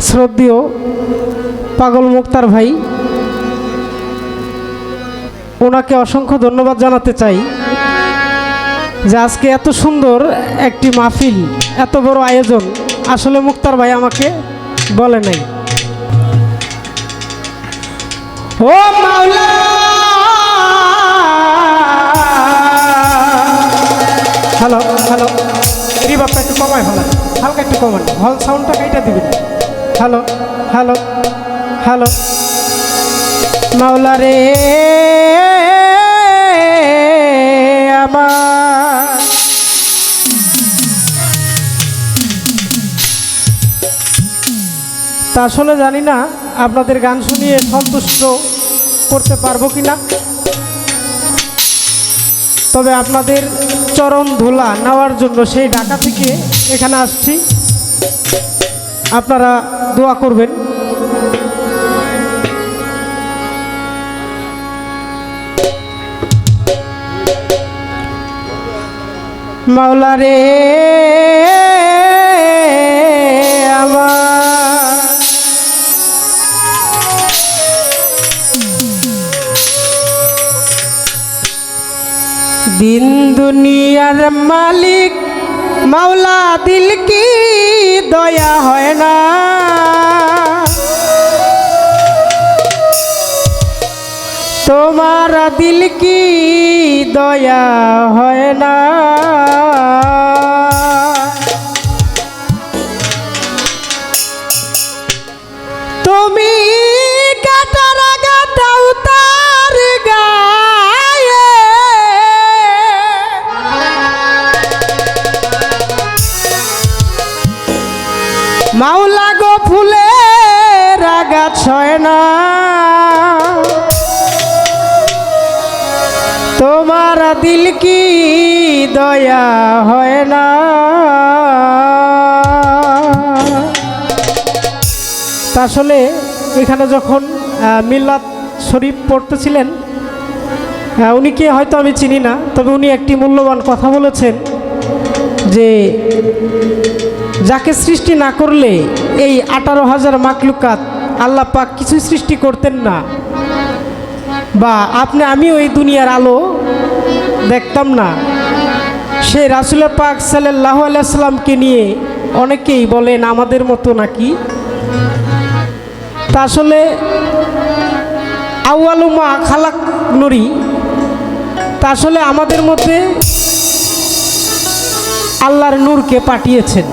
শ্রদ্ধেয় পাগল মুক্তার ভাই, ওনাকে অসংখ্য ধন্যবাদ জানাতে চাই যে আজকে এত সুন্দর একটি মাহফিল, এত বড় আয়োজন আসলে মুক্তার ভাই আমাকে বলে নাই। ও মাওলা হ্যালো হ্যালো, রিভাবটা একটু কমায় ফেলান, হালকা একটু কমান, হল সাউন্ডটা কেটে দিবেন। হ্যালো হ্যালো হ্যালো, মাওলা রে আমার তা আসলে জানি না আপনাদের গান শুনিয়ে সন্তুষ্ট করতে পারবো কিনা, তবে আপনাদের চরণ ধুলা নেওয়ার জন্য সেই ঢাকা থেকে এখানে আসছি, আপনারা দোয়া করবেন। মাওলা রে আমার দিন দুনিয়ার মালিক মাওলা, দিল কি দয়া হয় না, তোমার দিল কি দয়া হয় না, তুমি কাটার গাটাও তার গায়ে, মাওলা গো ফুলের আঘাত ছয় না, তোমার দিল কি দয়া হয় না। তা আসলে এখানে যখন মিলাদ শরীফ পড়তেছিলেন, উনিকে হয়তো আমি চিনি না, তবে উনি একটি মূল্যবান কথা বলেছেন যে যাকে সৃষ্টি না করলে এই 18,000 মাখলুকাত আল্লাহ পাক কিছুই সৃষ্টি করতেন না, বা আমিও এই দুনিয়ার আলো দেখতাম না। সেই রাসূল পাক সাল্লাল্লাহু আলাইহি সাল্লামকে নিয়ে অনেকেই বলেন আমাদের মতো নাকি। তা আসলে আউয়ালু মা খালাক নুরি, তা আসলে আমাদের মধ্যে আল্লাহর নূরকে পাঠিয়েছেন।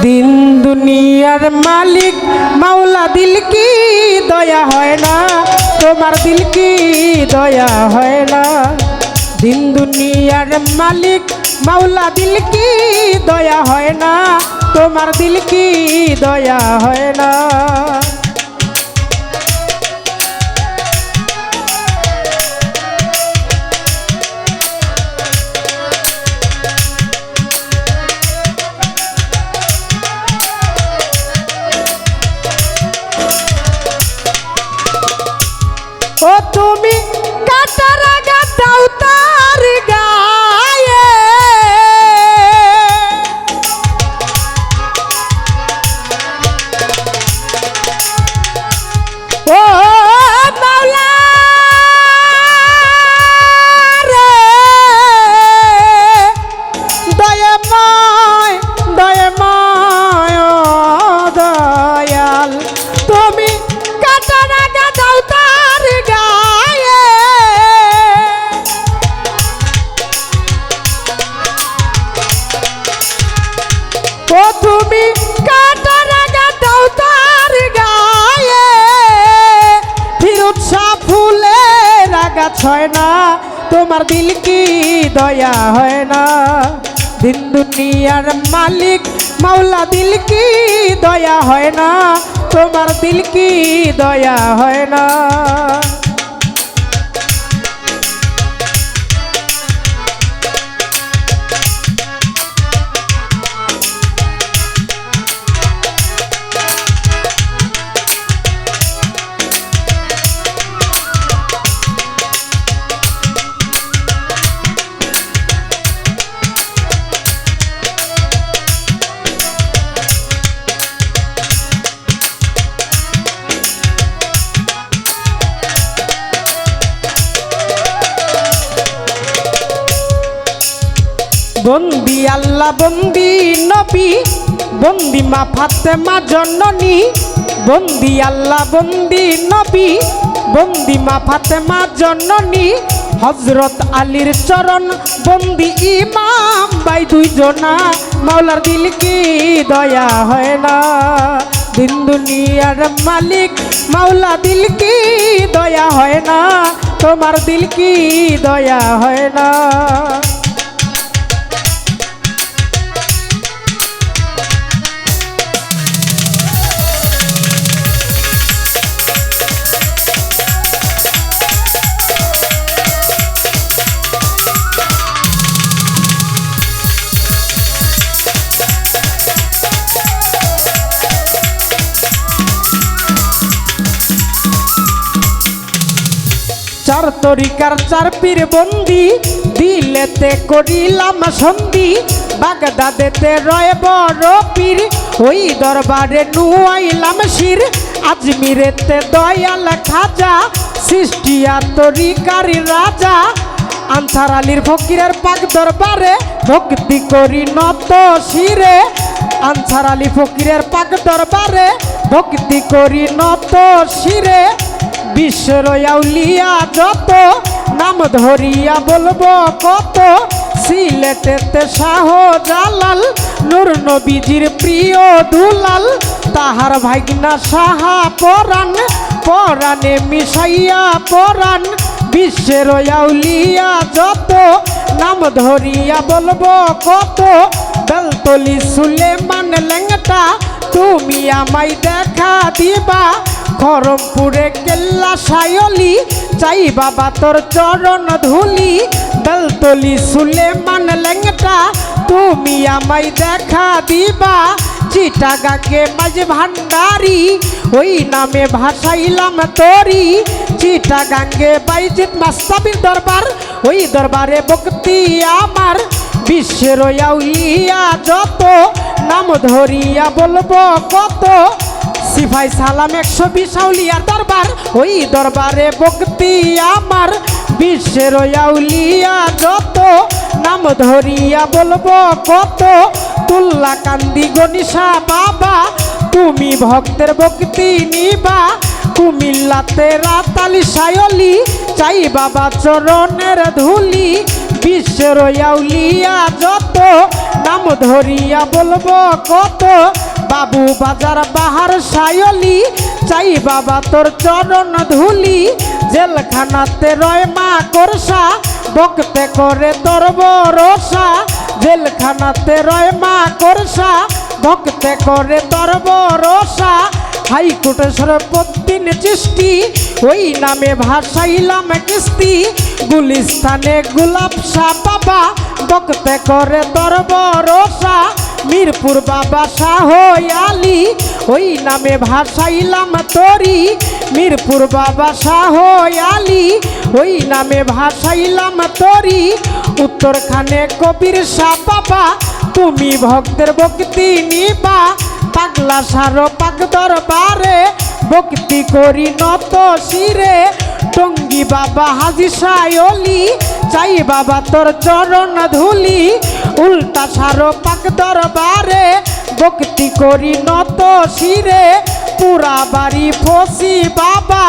দিন দুনিয়ার মালিক মাওলা, দিল কি দয়া হয় না, তোমার দিল কি দয়া হয় না, দিন দুনিয়ার মালিক মাওলা, দিল কি দয়া হয় না, তোমার দিল কি দয়া হয় না। ও তুমি কাটার গাটাও তার গায়ে, ও মাওলা রে দয়াময় দয়াময় ও দয়াল, তুমি কাটার গাটাও তার গায়ে, ও তুমি কাটার গাটাও তার গায়ে, ফিরোজ শাহ ফুলের আঘাত হয় না, তোমার দিল কি দয়া হয় না, দিন দুনিয়ার মালিক মাওলা, দিল কি দয়া হয় না, তোমার দিল কি দয়া হয় না। বন্দি আল্লাহ বন্দি নবী বন্দি মা ফাতেমা জননী বন্দি আল্লাহ বন্দি নবী বন্দি মা ফাতেমা জননী হযরত আলীর চরণ বন্দি ইমাম ভাই দুইজনা মাওলার দিল কি দয়া হয় না দিন দুনিয়ার মালিক মাওলা দিল কি দয়া হয় না তোমার দিল কি দয়া হয় না চার তরিকার চার পীর বন্দি দিলেতে করিলাম সন্ধি বাগদাদেতে রয় বড় পীর ওই দরবারে নুয়াইলাম শির আজমিরেতে দয়াল খাজা সৃষ্টিয়া তরিকার রাজা আনসার আলীর ফকিরের পাক দরবারে ভক্তি করি নত শিরে আনসার আলী ফকিরের পাক দরবারে ভক্তি করি নত শিরে বিশ্বের আউলিয়া যত নাম ধরিয়া বলবো কত সিলেটেতে শাহজালাল নূর নবীজির প্রিয় দুলাল তাহার ভাগনা সাহা পরাণ পরাণে মিশাইয়া পরাণ বিশ্বের আউলিয়া যত নাম ধরিয়া বলবো কত বেলতলি সুলেমান লেঙ্গটা তুমি আমায় দেখা দিবা খরমপুরে কেল্লা সায়লি চাই বাবা তোর চরণ ধুলি বেলতলি সুলেমান লেঙ্গটা তুমি আমায় দেখা দিবা চিটাগাকে মাঝ ভান্ডারি ওই নামে ভাসাইলাম তরি চিটাগাঙ্গে বাইজিৎ মাস্তাবির দরবার ওই দরবারে ভক্তি আমার বিশ্বের আউলিয়া যত নাম ধরিয়া বলবো কত সিপাই সালাম 120 আউলিয়ার দরবার ওই দরবারে ভক্তি আমার বিশ্বের আউলিয়া যত নাম ধরিয়া বলবো কত তুল্লা কান্দি গনিশা বাবা তুমি ভক্তের ভক্তি নিবা কুমিল্লাতে রাতালি সায়লি চাই বাবা চরণের ধুলি বিশ্বের আউলিয়া যত নাম ধরিয়া বলবো কত বাবু বাজার বাহার সায়লি চাই বাবা তোর চরণ ধুলি জেলখানাতে রয় মা করসা ভক্তে করে তোর বরসা জেলখানাতে রয় মা করসা ভক্তে করে তোর বরসা হাইকোর্টে সরপদ্দিন চিস্তি ওই নামে ভাসাইলাম কিস্তি গুলিস্তানে গোলাপ শাহ বাবা ভক্তে করে তোর বরসা মিরপুর বাবা শাহ আলী ওই নামে ভাসাইলাম তরি মিরপুর বাবা শাহ আলী ওই নামে ভাসাইলাম তরি উত্তরখানে কবির শাহ বাবা তুমি ভক্তের ভক্তি নিবা পাগলা সারো পাক দরবারে ভক্তি করি নত শিরে টঙ্গী বাবা হাজি সায়লি চাই বাবা তোর চরণ ধুলি উল্টা সারো পাক দরবারে ভক্তি করি নত শিরে পুরা বাড়ি ফসি বাবা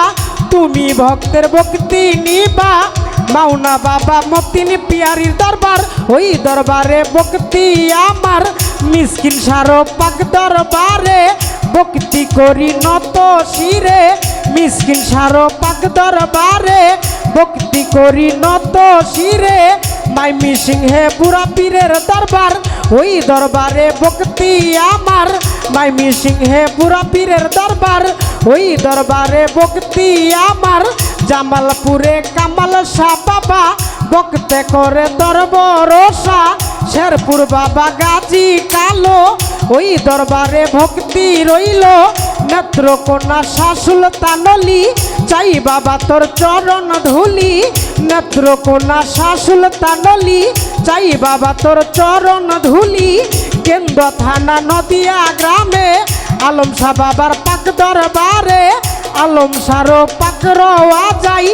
তুমি ভক্তের ভক্তি নিবা মাওনা বাবা মতিন পিয়ারির দরবার ওই দরবারে ভক্তি আমার মিসকিন সারো পাক দরবারে ভক্তি করি নত শিরে মিসকিন সারো পাক দরবারে ভক্তি করি নত শিরে মাইমি সিংহে বুড়া পীরের দরবার ওই দরবারে ভক্তি আমার মাইমি সিংহে বুড়া পীরের দরবার ওই দরবারে ভক্তি আমার জামালপুরে কামাল শাহ বাবা ভক্তে করে তোর বরসা শেরপুর বাবা গাজী কালো ওই দরবারে ভক্তি রইল নেত্রকোনা শাশুল তানলি চাই বাবা তোর চরণ ধুলি নেত্রকোনা শাশুল তানলি চাই বাবা তোর চরণ ধুলি কেন্দ্র থানা নদিয়া গ্রামে আলম শাহ বাবার পাক দরবারে আলম সারো পাক রওয়া যাই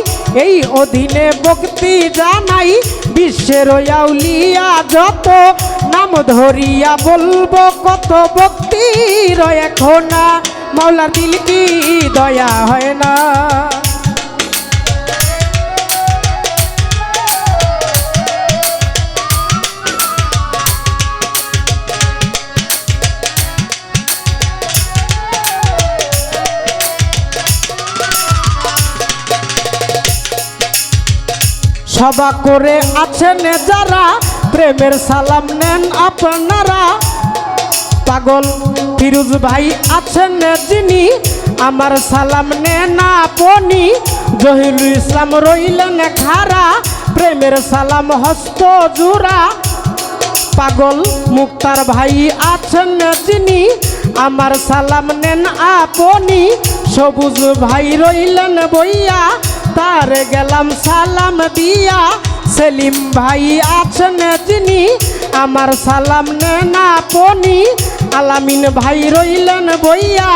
এই অধীনে ভক্তি জানাই বিশ্বের আউলিয়া যত নাম ধরিয়া বলবো কত ভক্তির এখন মাওলার দিল কি দয়া হয় না। সভা করে আছেন যারা প্রেমের সালাম নেন আপনারা। পাগল ফিরোজ ভাই আছেন যিনি আমার সালাম নেন আপনি। জহিরুল ইসলাম রইলেন খারা প্রেমের সালাম হস্ত জোড়া। পাগল মুক্তার ভাই আছেন যিনি আমার সালাম নেন আপনি। সবুজ ভাই রইলেন বইয়া তার গেলাম সালাম দিয়া। সেলিম ভাই আছেন যিনি আমার সালাম নেন আপনি। আলামিন ভাই রইলেন বইয়া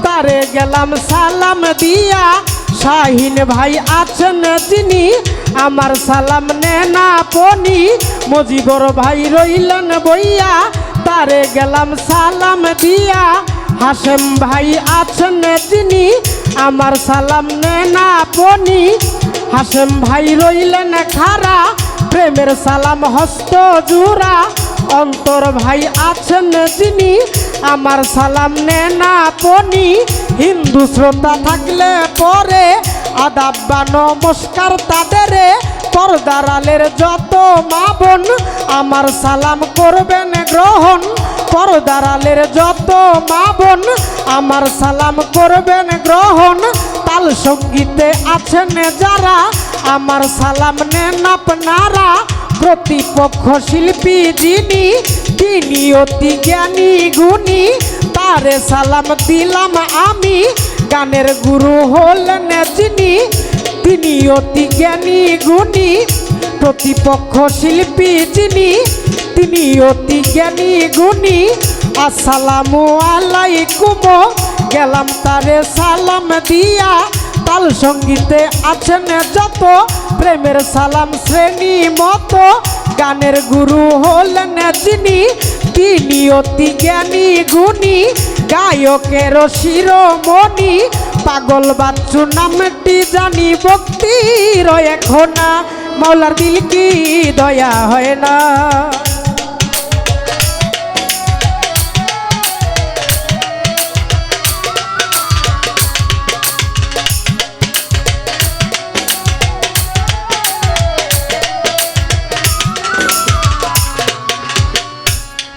তারে গেলাম সালাম দিয়া। শাহিন ভাই আছেন যিনি আমার সালাম নেন আপনি। মজিবর ভাই রইলেন বইয়া তারে গেলাম সালাম দিয়া। হাশেম ভাই আছেন যিনি আমার সালাম নেন আপনি। হাশেম ভাই রইলেন খারা প্রেমের সালাম হস্ত জোড়া। অন্তর ভাই আছেন যিনি আমার সালাম নেন আপনি। হিন্দু শ্রোতা থাকলে পরে আদাব বা নমস্কার তাদের। পর্দার আলের যত মা বোন আমার সালাম করবেন গ্রহণ। পর্দার আলের যত মা বোন আমার সালাম করবেন গ্রহণ। তাল সঙ্গীতে আছেন যারা আমার সালাম নেন আপনারা। প্রতিপক্ষ শিল্পী যিনি তিনি অতি জ্ঞানী গুণী তারে সালাম দিলাম আমি। গানের গুরু হলেন যিনি তিনি অতি জ্ঞানী গুণী। প্রতিপক্ষ শিল্পী যিনি তিনি অতি জ্ঞানী গুণী। আসসালামু আলাইকুম গেলাম তারে সালাম দিয়া। তাল সঙ্গীতে আছেন যত প্রেমের সালাম শ্রেণী মতো। গানের গুরু হলেন যিনি তিনি অতি জ্ঞানী গুণী। গায়কের শিরোমণি পাগল বাচ্চু নামটি জানি ভক্তির এখন মাওলার দিল কি দয়া হয় না।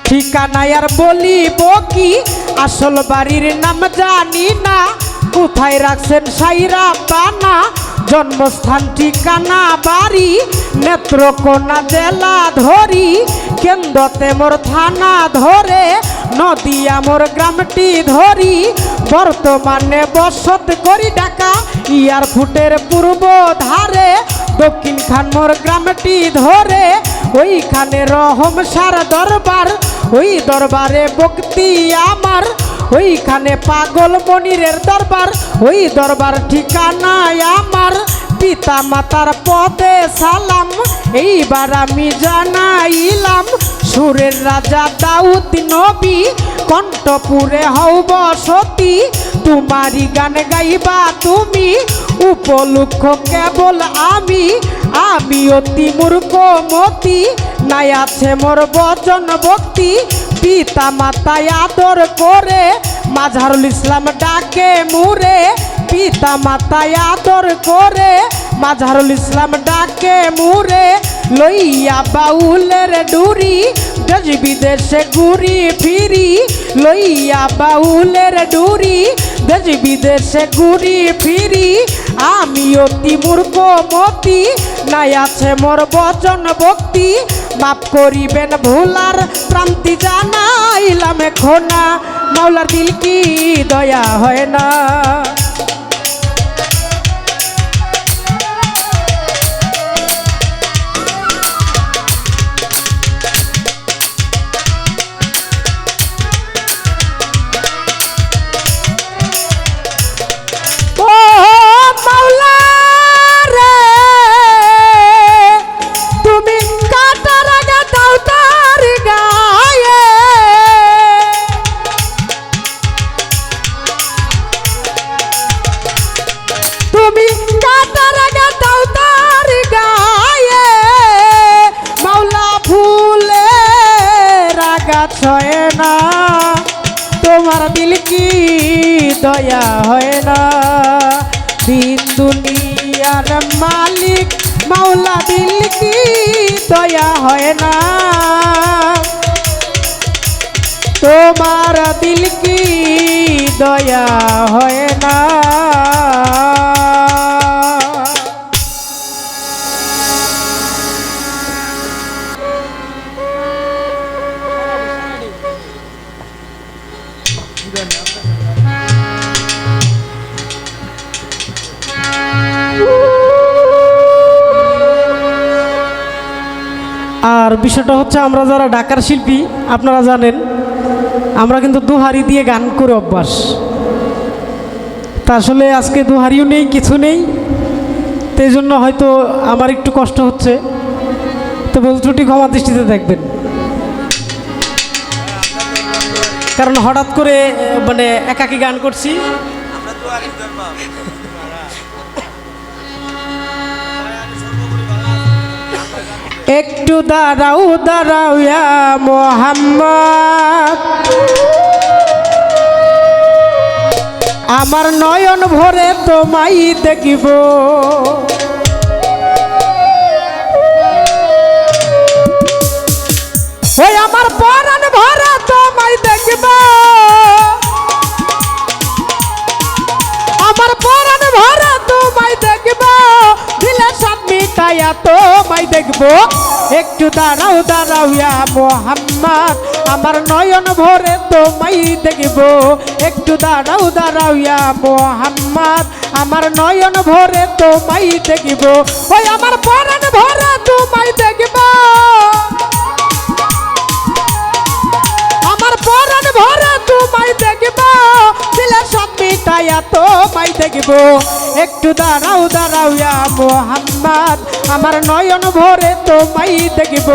ঠিকানায় আর বলিব কি আসল বাড়ির নাম জানি না। কোথায় রাখছেন সাইরা বানা জন্মস্থান ঠিকানা বাড়ি। নেত্রকোনা জেলা ধরি কেন্দ্রতে মোর থানা ধরে। নদিয়া মোর গ্রামটি ধরি বর্তমানে বসত করি ঢাকা এয়ারপোর্টের পূর্ব ধারে। দক্ষিণ খান মোর গ্রামটি ধরে ওইখানে রহম সার দরবার। ওই দরবারে ভক্তি আমার ওইখানে পাগল মনিরের দরবার। ওই দরবার ঠিকানায় আমার পিতা মাতার পদে সালাম এইবার আমি জানাইলাম। সুরের রাজা দাউদ নবী কণ্ঠপুরে হও বসতি। তোমারই গান গাইবা তুমি উপলক্ষ কেবল আমি। আমি অতি মূর্খ মতি নাই আছে মোর বচন ভক্তি। পিতা মাতায় আদর করে মাঝারুল ইসলাম ডাকে মুরে। পিতা মাতায় আদর করে মাঝারুল ইসলাম ডাকে মুরে। লইয়া বাউলের ডুরি দেশ বিদেশে ঘুরি ফিরি। লইয়া বাউলের ডুরি দেশ বিদেশে ঘুরি ফিরি। আমি অতি মূর্খ মতি নাই আছে মোর বচন ভক্তি। মাফ করিবেন ভুলার প্রান্তি জানাইলাম এখন মাওলার দিল কি দয়া হয় না। ও মাওলা রে দয়া হয় না তোমার দিল কি দয়া হয় না আর বিষয়টা হচ্ছে আমরা যারা ঢাকার শিল্পী আপনারা জানেন আমরা কিন্তু দুহারি দিয়ে গান করে অভ্যাস তা আসলে আজকে দুহারিও নেই কিছু নেই তো এই জন্য হয়তো আমার একটু কষ্ট হচ্ছে তো ভুল ত্রুটি ক্ষমা দৃষ্টিতে দেখবেন কারণ হঠাৎ করে মানে একাকী গান করছি একটু দাঁড়াও দাঁড়াও ইয়া মোহাম্মদ আমার নয়ন ভরে তোমায় দেখিব ওই আমার পরাণ ভরে তোমায় দেখিব আমার পরাণ ভরে তোমায় দেখিব দিলে সাত মিটাইয়া তোমায় দেখব একটু দাঁড়াও দাঁড়াও ইয়া মোহাম্মদ আমার নয়ন ভরে তোমায় দেখব একটু দাঁড়াও দাঁড়াও ইয়া মোহাম্মদ আমার নয়ন ভরে তোমায় দেখব ওই আমার পরাণ ভরে তোমায় দেখব আমার পরাণ ভরে তোমায় দেখব দিলে সব মিটাইয়া তোমায় দেখব একটু দাঁড়াও দাঁড়াও ইয়া মোহাম্মদ আমার নয়ন ভরে তোমায় দেখব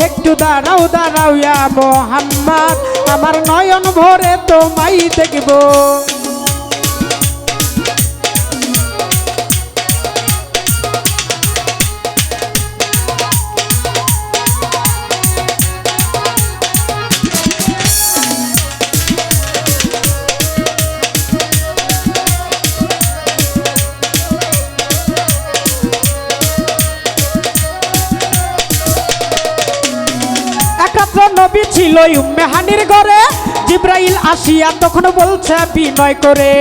একটু দাঁড়াও দাঁড়াও ইয়া মোহাম্মদ আমার নয়ন ভরে তোমায় দেখব নবী ছিল উম্মে হানির ঘরে জিব্রাইল আসিয়া তখন বলছে বিনয় করে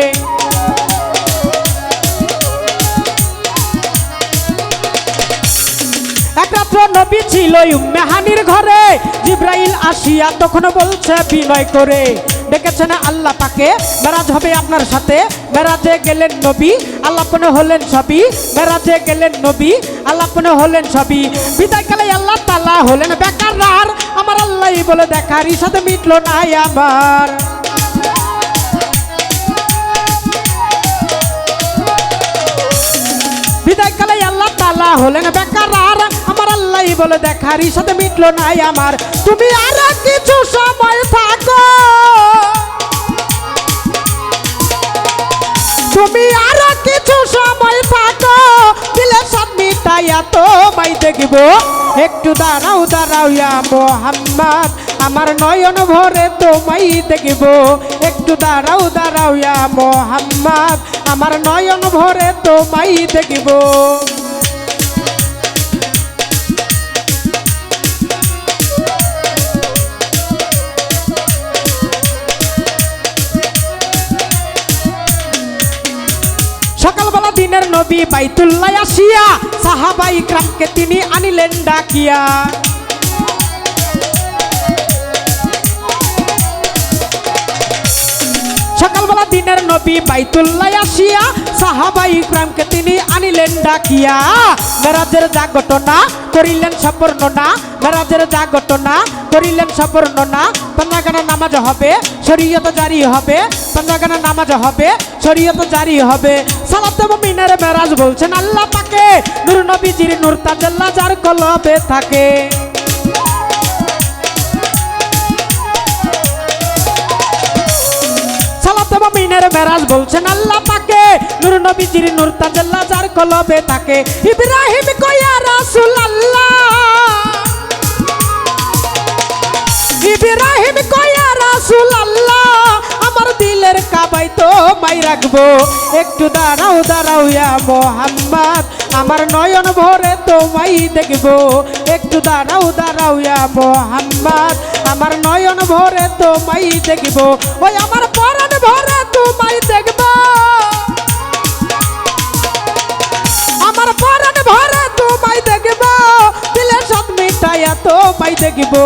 এক রাত্র নবী ছিল উম্মে হানির ঘরে জিব্রাইল আসিয়া তখন বলছে বিনয় করে ডেকেছেন আল্লাহ পাকে মেরাজ হবে আপনার সাথে মেরাজে গেলেন নবী আল্লাপনে হলেন সবই মেরাজে গেলেন নবী আল্লাপনে হলেন সবই বিদায়কালে আল্লাহ তাআলা হলেন বেকার আমার আল্লাহ বলে দেখার সাথে মিটলো না আমার বিদায়কালে আল্লাহ তাআলা হলেন বেকার আমার আল্লাহ বলে দেখার সাথে মিটলো না আমার তুমি আর কিছু সময় থাকো তুমি আর কিছু সময় থাকো দিলে সব মিটাইয়া তোমায় দেখব একটু দাঁড়াও দাঁড়াও ইয়া মোহাম্মদ আমার নয়ন ভরে তোমায় দেখব একটু দাঁড়াও দাঁড়াও ইয়া মোহাম্মদ আমার নয়ন ভরে তোমায় দেখব সকালবেলা দিনের নবী বাইতুল্লাহ আসিয়া সাহাবা ইকরামকে তিনি আনিলেন ডাকিয়া সকালবেলা দিনের নবী বাইতুল্লাহ আসিয়া সাহাবা ইকরামকে তিনি আনিলেন ডাকিয়া মেরাজের যা ঘটনা করিলেন সম্পূর্ণনা মেরাজের যা ঘটনা করিলেন সম্পূর্ণনা পাঁচগানা নামাজ হবে শরীয়ত জারি হবে পাঁচগানা নামাজ হবে শরীয়ত জারি হবে সালাতে মুমিনের মেরাজ বলছেন আল্লাহ পাকে নূর নবীজির নূর তাজাল্লা যার কলবে থাকে সালাতে মুমিনের মেরাজ বলছেন আল্লাহ পাকে নূর নবীজির নূর তাজাল্লা যার কলবে থাকে ইব্রাহিম কয়া রাসূলুল্লাহ ইব্রাহিম কয়া রাসূলুল্লাহ আমার দিলের কাবায় তো মাই রাখব দেখবো। একটু দাঁড়াও দাঁড়াও ইয়া মোহাম্মদ, আমার নয়ন ভরে তোমায় দেখবো। একটু দাঁড়াও দাঁড়াও ইয়া মোহাম্মদ, আমার নয়ন ভরে তোমায় দেখবো। ওই আমার পরাণ ভরে তোমায় দেখবো, আমার পরাণ ভরে তোমায় দেখবো। দিলে সব মিটাইয়া তোমায় দেখবো।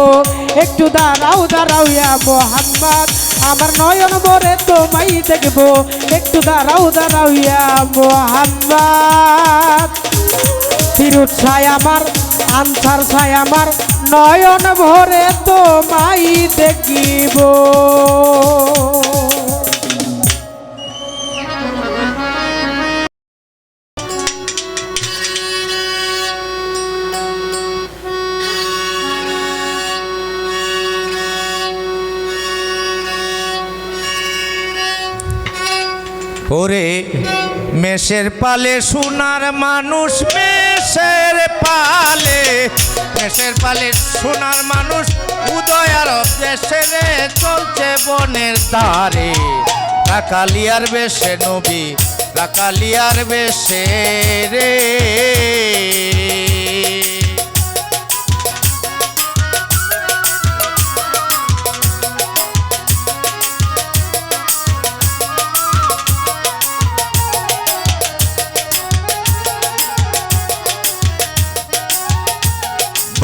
একটু দাঁড়াও দাঁড়াও ইয়া মোহাম্মদ, আমার নয়ন ভরে তোমায় দেখবো। একটু দাঁড়াও দাঁড়াও ইয়া মোহাম্মদ। ফিরুজ ছায় আমার, আনসার ছায় আমার, নয়ন ভরে তোমায় দেখিব। ওরে মেষের পালে সোনার মানুষ, মেষের পালে, মেষের পালে সোনার মানুষ, উদয় আরব দেশে রে চলছে বনের ধারে। রাকালিয়ার বেশে নবী, রাকালিয়ার বেশে রে।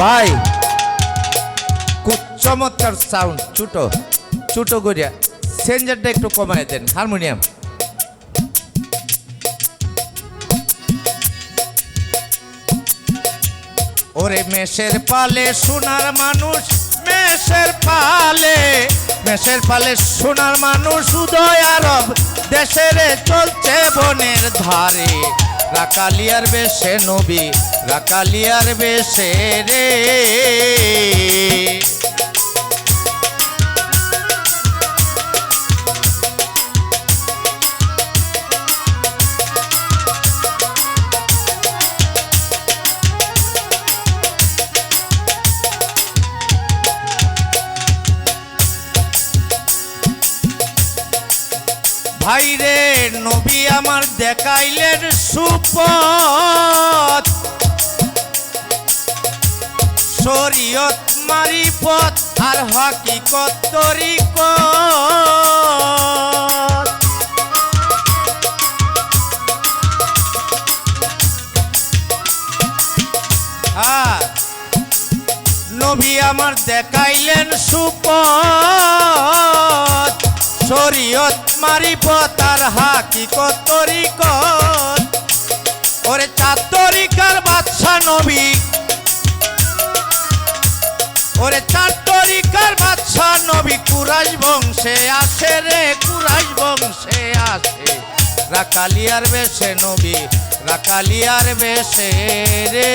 ভাই খুব চমৎকার সাউন্ড, ছোটো ছোটো করিয়া সেঞ্জারটা একটু কমায় দেন হারমোনিয়াম। ওরে মেষের পালে সোনার মানুষ, মেষের পালে, মেষের পালে সোনার মানুষ, উদয় আরব দেশের চলছে বনের ধারে। রাকালিয়ার বেশে নবী, রাকালিয়ার বেশে রে। ভাইরে নবী আমার দেখাইলেন সুপথ, শরীয়ত মারিফত আর হাকিকত তরিকত। নবী আমার দেখাইলেন সুপথ, শরীয়ত মারিফত আর হাকিকত তরিকত। ওরে চার তরিকার বাদশা নবী, ওরে চার তরিকার বাদশা নবী, কুরাইশ বংশে আসে রে, কুরাইশ বংশে আসে। রাকালিয়ার বেশে নবী, রাকালিয়ার বেশে রে।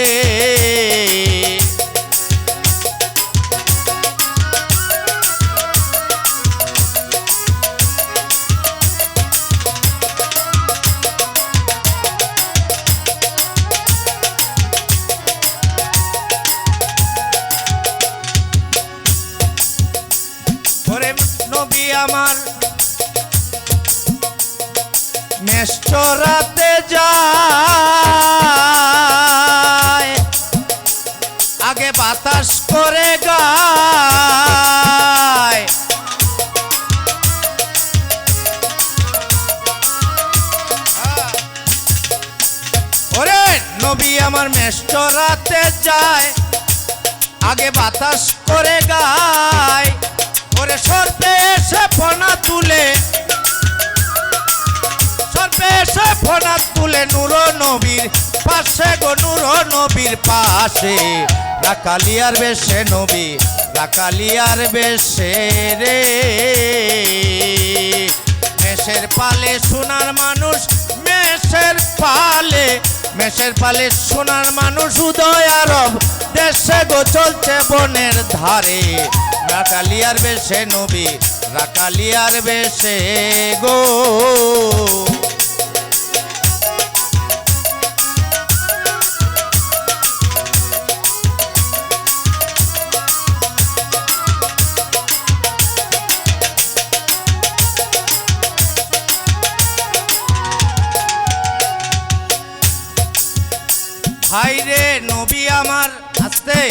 নবী আমার মেষ চরাতে যায়, আগে বাতাস করে গায়। ওরে নবী আমার মেষ চরাতে যায়, আগে বাতাস করে গায়। ওরে সর্পে এসে ফনা তুলে, সর্পে এসে ফনা তুলে নূর নবীর পাশে গো, নূর নবীর পাশে। রাকালিয়ার বেশে নবী, রাকালিয়ার বেশে রে। মেষের পালে সোনার মানুষ, মেষের পালে, মেষের পালে সোনার মানুষ, উদয় আরব দেশে গো চলছে বনের ধারে। রাকালিয়ার বেশে নবী, রাকালিয়ার বেশে গো। আস্তে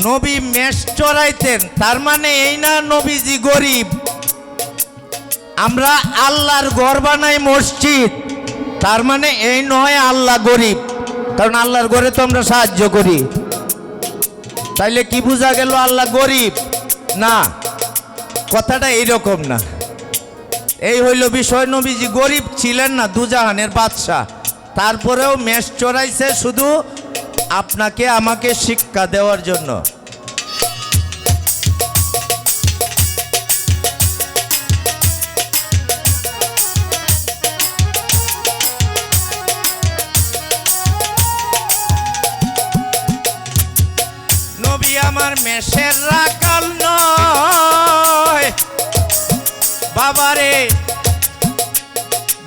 নবী মেষ চড়াইতেন, তার মানে এই না নবীজি গরিব। আমরা আল্লাহর ঘর বানাই মসজিদ, তার মানে এই নয় আল্লাহ গরিব, কারণ আল্লাহর ঘরে তো আমরা সাহায্য করি। তাইলে কি বোঝা গেল আল্লাহ গরিব? না, কথাটা এইরকম না। এই হইল বিষয়, নবীজি গরিব ছিলেন না, দুজাহানের বাদশাহ, তারপরেও মেষ চড়াইছে শুধু আপনাকে আমাকে শিক্ষা দেওয়ার জন্য। নবী আমার মেষের রাখাল নয় বাবারে,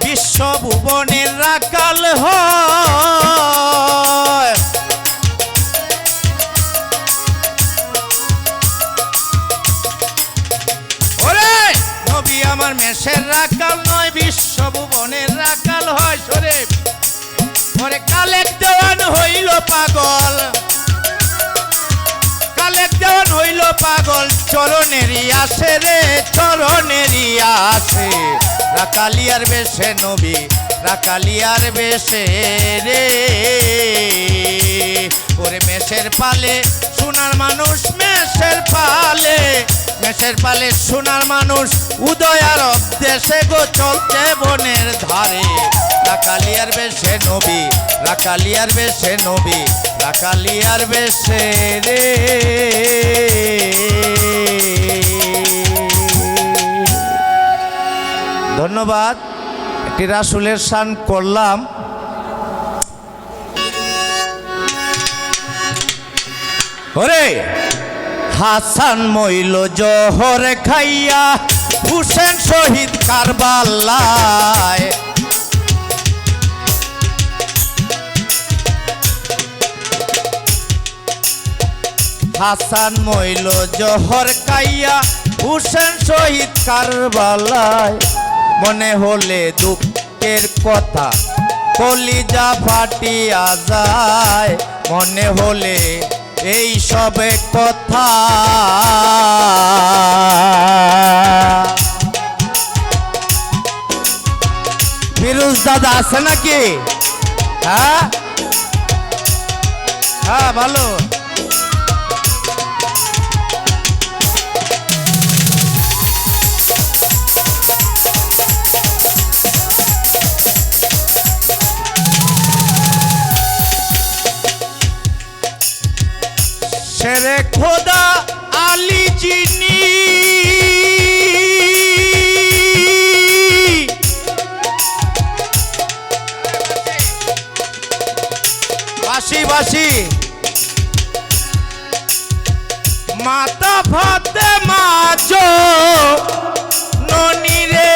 বিশ্বভুবনের রাখাল হয়। ওরে নবী আমার মেষের রাখাল নয়, বিশ্বভুবনের রাখাল হয়। সরে ওরে কালেক দেওয়ান হইল পাগল, কালেক দেওয়ান হইল পাগল, চরণেরই আসে রে, চরণেরই আসে। রাকালিয়ার বেশে নবী, রাকালিয়ার বেশে রে। ওরে মেষের পালে সোনার মানুষ, মেষের পালে, মেষের পালে সোনার মানুষ, উদয়ার দেশে গো চলছে বনের ধারে। রাকালিয়ার বেশে নবী, রাকালিয়ার বেশে নবী, রাকালিয়ার বেশে রে। ধন্যবাদ। একটি রাসূলের শান করলাম। ওরে হাসান মইল জহর খাইয়া, হুসেন শহীদ কারবালায়। হাসান মইল জহর খাইয়া, হুসেন শহীদ কারবালায়। মনে হলে দুঃখের কথা কলিজা ফাটিয়া যায়, মনে হলে এই সবে কথা। ফিরোজ দাদা আছে নাকি? হ্যাঁ হ্যাঁ, ভালো। শেরে খোদা আলী যিনি, বাসি বাসি মাতা ফাতেমা জো ননি রে।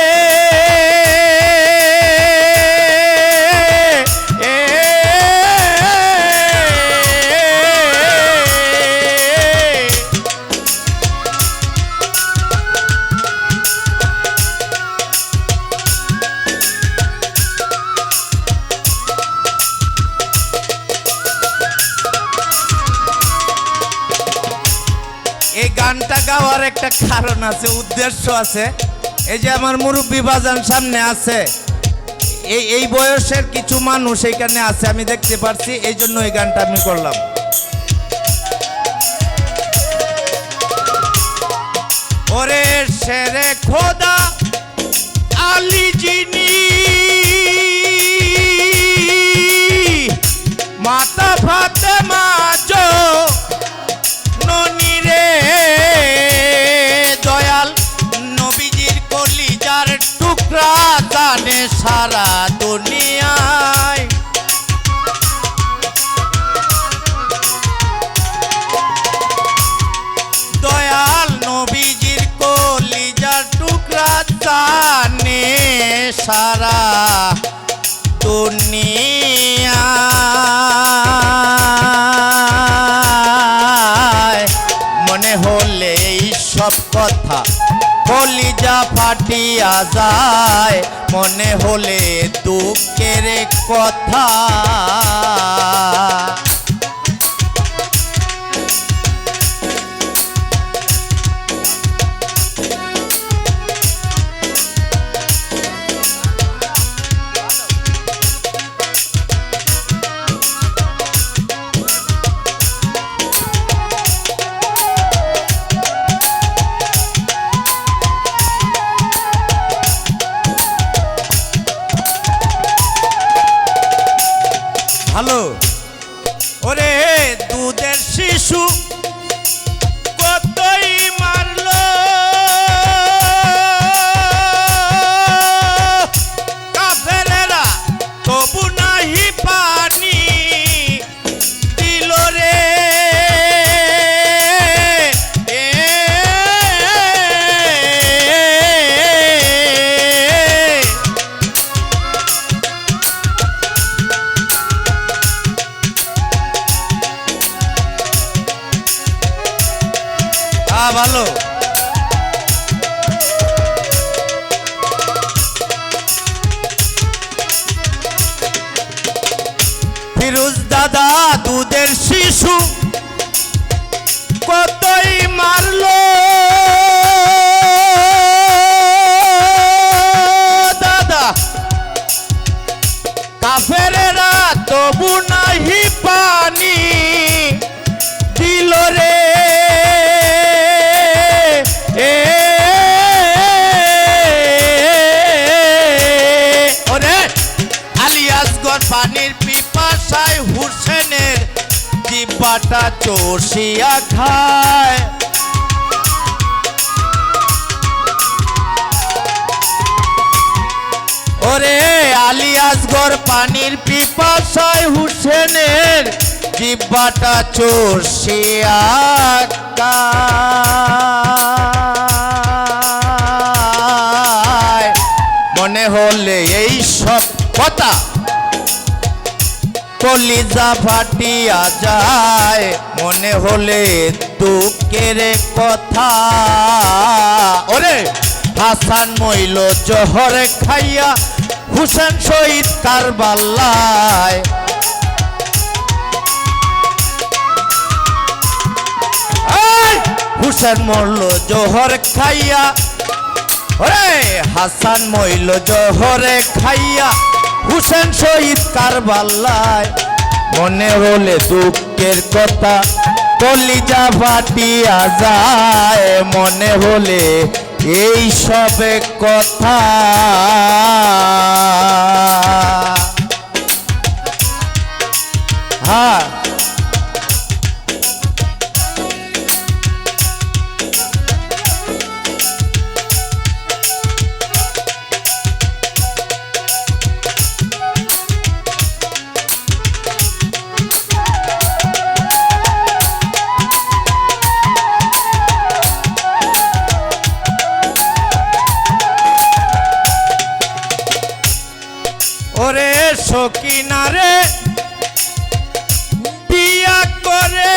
এই গানটা গাওয়ার একটা কারণ আছে, উদ্দেশ্য আছে। এই যে আমার মুরব্বী বাজান সামনে আছে, এই বয়সের কিছু মানুষ এইখানে আছে, আমি দেখতে পারছি, এই জন্য এই গানটা আমি করলাম। ওরে শেরে খোদা আলী যিনি, মাতা ফাতেমা জো ননি রে। দয়াল নবীজির কলিজার টুকরা জানে সারা দুনিয়ায়। দয়াল নবীজির কলিজার টুকরা জানে সারা দুনিয়ায়। মনে হলে এই সব কথা কলিজা ফাটিয়া যায়, মনে হলে দুঃখের কথা। ওরে দুধের শিশু কতই মারলো কাফেরেরা তবু নাহি পানি দিল রে ভালো ফিরোজ দাদা দুধের শিশু কতই মারলো দাদা কাফেরেরা তবু নাহি পানি দিল রে পানির পিপাসায় হুসেনের জিব্বাটা চষিয়া খায় ওরে আলিয়াসগর পানির পিপাসায় হুসেনের জিব্বাটা চষিয়া খায় মনে হলে এই সব কথা কলিজা ফাটিয়া যায় মনে হলে দুঃখের কথা ওরে হাসান মইল জহর খাইয়া হুসেন শহীদ কারবালায় হুসেন মরল জহর খাইয়া ওরে হাসান মইল জহরে খাইয়া হুসেন শহীদ কারবালায় মনে হলে দুঃখের কথা কলিজা ফাটিয়া যায় মনে হলে এই সবে কথা হ্যাঁ ওরে সকিনারে বিয়া করে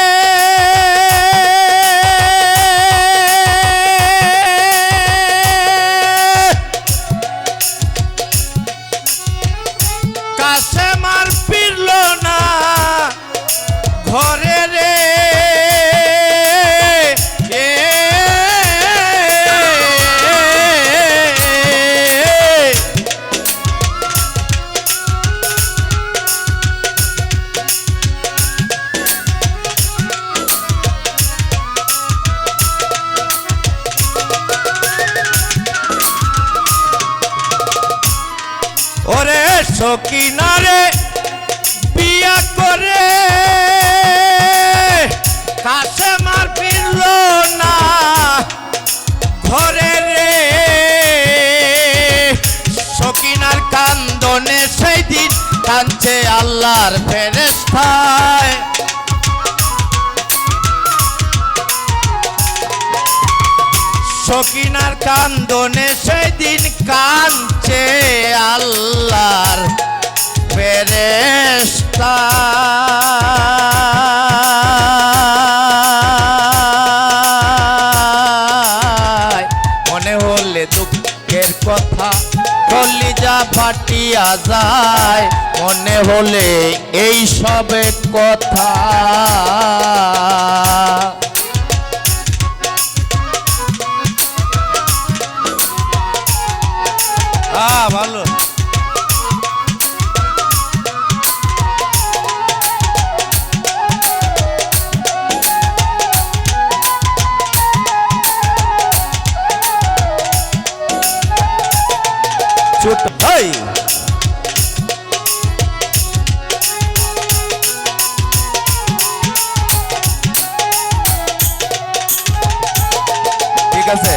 কাছে মার ফিরল না ঘরে রে ওরে সকিনারে বিয়া করে কাছে মার ফিরল না ঘরে রে সকিনার কান্দনে সেই দিন কাঁদছে আল্লাহর ফেরেশতায় সকিনার কান্দনে সেদিন কাঁদছে আল্লাহর ফেরেশতা মনে হলে দুঃখের কথা কলিজা ফাটিয়া যায় মনে হলে এই সবে কথা ভালো ছোট ভাই আছে।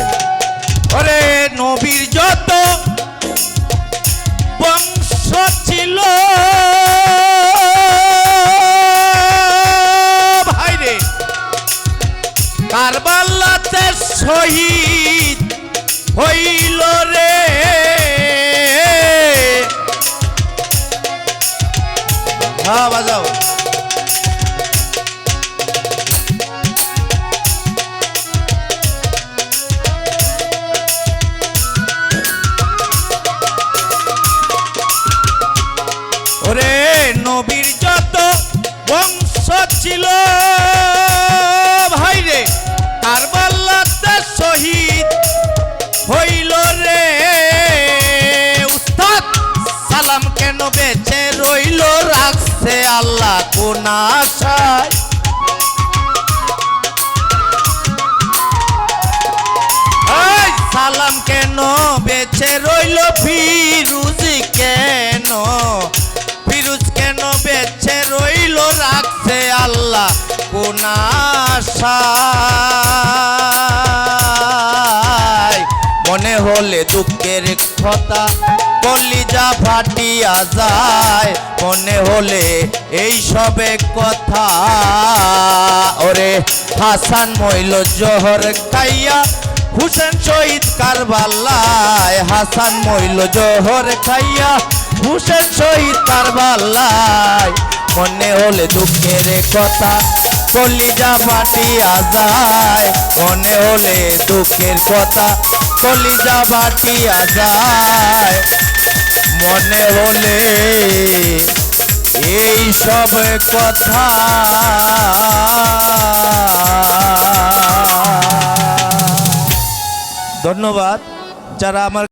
ওরে নবীর যত বংশ ছিল ভাইরে, কারবালাতে শহীদ হইল রে। হ্যাঁ বাজাও। ওরে নবীর যত বংশ ছিল ভাইরে, কারবালাতে শহীদ হইল রে। উস্তাদ সালাম কেন বেঁচে রইল, রাখছে আল্লাহ কোন আশায়। এই সালাম কেন বেঁচে রইল, ফিরুজি কেন, ফিরুজ কেন বেঁচে রইল, রাখছে আল্লাহ কোন আশায়। মনে হলে দুঃখের কথা কলিজা ফাটিয়া যায়, মনে হলে এই সবে কথা। ওরে হাসান মইল জোহর খাইয়া, হুসেন শহীদ কারবালায়। হাসান মইল জোহর খাইয়া, হুসেন শহীদ কারবালায়। মনে হলে দুঃখের কথা কলিজা ফাটিয়া যায়, মনে হলে দুঃখের কথা কলিজা ফাটিয়া যায়। মনে হলে এই সব কথা। ধন্যবাদ যারা আমার